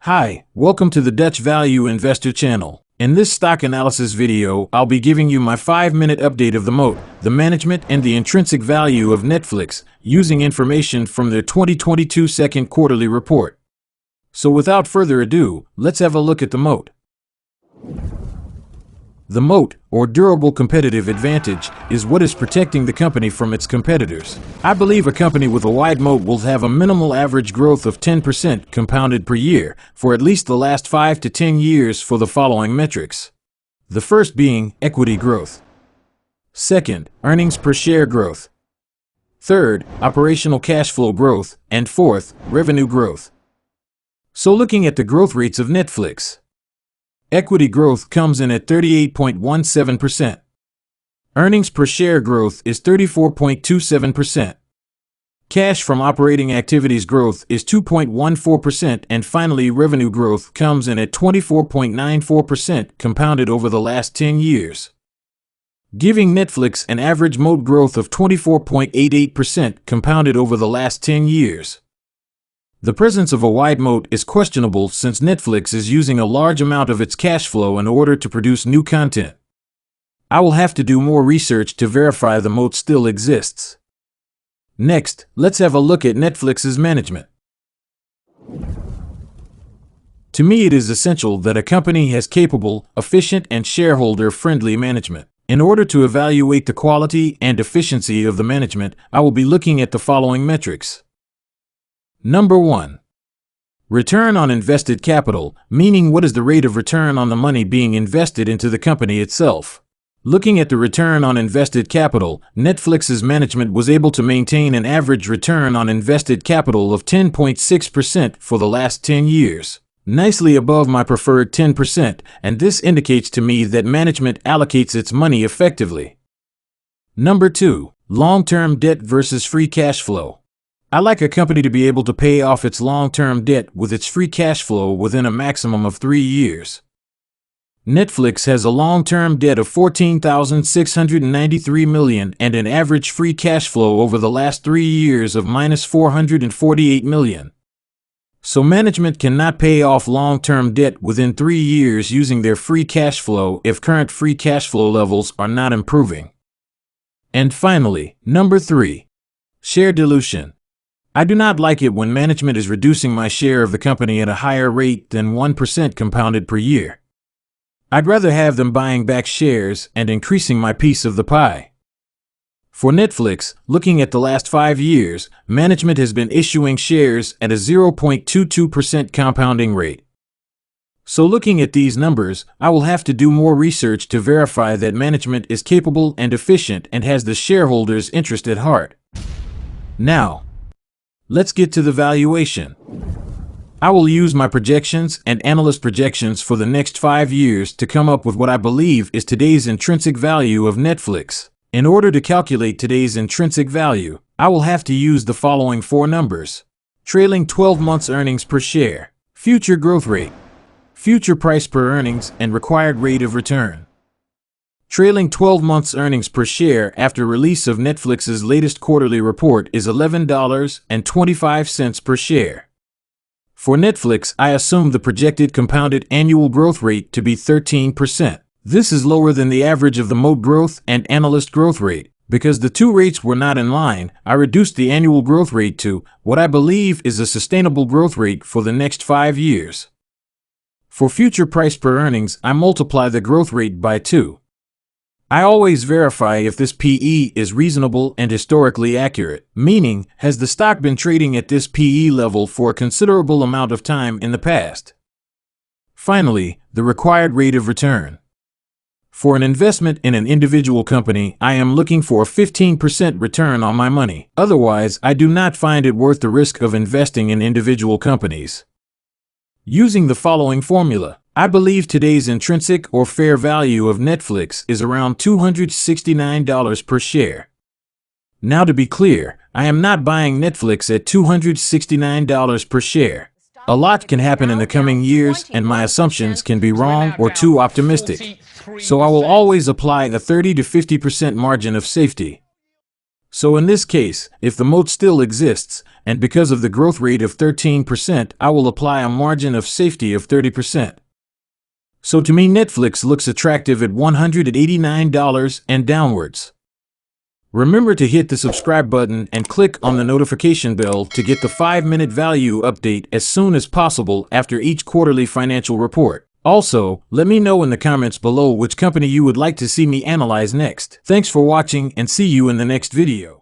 Hi, welcome to the Dutch Value Investor channel. In this stock analysis video, I'll be giving you my 5-minute update of the Moat, the management, and the intrinsic value of Netflix, using information from their 2022 second quarterly report. So without further ado, let's have a look at the Moat. The moat, or durable competitive advantage, is what is protecting the company from its competitors. I believe a company with a wide moat will have a minimal average growth of 10% compounded per year for at least the last 5 to 10 years for the following metrics. The first being equity growth. Second, earnings per share growth. Third, operational cash flow growth. And fourth, revenue growth. So looking at the growth rates of Netflix. Equity growth comes in at 38.17%. Earnings per share growth is 34.27%. Cash from operating activities growth is 2.14%, and finally revenue growth comes in at 24.94% compounded over the last 10 years, giving Netflix an average moat growth of 24.88% compounded over the last 10 years. The presence of a wide moat is questionable since Netflix is using a large amount of its cash flow in order to produce new content. I will have to do more research to verify the moat still exists. Next, let's have a look at Netflix's management. To me, it is essential that a company has capable, efficient, and shareholder-friendly management. In order to evaluate the quality and efficiency of the management, I will be looking at the following metrics. Number 1. Return on invested capital, meaning what is the rate of return on the money being invested into the company itself. Looking at the return on invested capital, Netflix's management was able to maintain an average return on invested capital of 10.6% for the last 10 years, nicely above my preferred 10%, and this indicates to me that management allocates its money effectively. Number 2. Long-term debt versus free cash flow. I like a company to be able to pay off its long-term debt with its free cash flow within a maximum of 3 years. Netflix has a long-term debt of $14,693 million and an average free cash flow over the last 3 years of minus $448 million. So management cannot pay off long-term debt within 3 years using their free cash flow if current free cash flow levels are not improving. And finally, number 3. Share dilution. I do not like it when management is reducing my share of the company at a higher rate than 1% compounded per year. I'd rather have them buying back shares and increasing my piece of the pie. For Netflix, looking at the last 5 years, management has been issuing shares at a 0.22% compounding rate. So looking at these numbers, I will have to do more research to verify that management is capable and efficient and has the shareholders' interest at heart. Now, let's get to the valuation. I will use my projections and analyst projections for the next 5 years to come up with what I believe is today's intrinsic value of Netflix. In order to calculate today's intrinsic value, I will have to use the following 4 numbers: trailing 12 months earnings per share, future growth rate, future price per earnings, and required rate of return. Trailing 12 months earnings per share after release of Netflix's latest quarterly report is $11.25 per share. For Netflix, I assume the projected compounded annual growth rate to be 13%. This is lower than the average of the Moat growth and analyst growth rate. Because the two rates were not in line, I reduced the annual growth rate to what I believe is a sustainable growth rate for the next 5 years. For future price per earnings, I multiply the growth rate by 2. I always verify if this PE is reasonable and historically accurate, meaning, has the stock been trading at this PE level for a considerable amount of time in the past? Finally, the required rate of return. For an investment in an individual company, I am looking for a 15% return on my money. Otherwise, I do not find it worth the risk of investing in individual companies. Using the following formula, I believe today's intrinsic or fair value of Netflix is around $269 per share. Now to be clear, I am not buying Netflix at $269 per share. A lot can happen in the coming years and my assumptions can be wrong or too optimistic. So I will always apply a 30 to 50% margin of safety. So in this case, if the moat still exists, and because of the growth rate of 13%, I will apply a margin of safety of 30%. So to me, Netflix looks attractive at $189 and downwards. Remember to hit the subscribe button and click on the notification bell to get the 5-minute value update as soon as possible after each quarterly financial report. Also, let me know in the comments below which company you would like to see me analyze next. Thanks for watching and see you in the next video.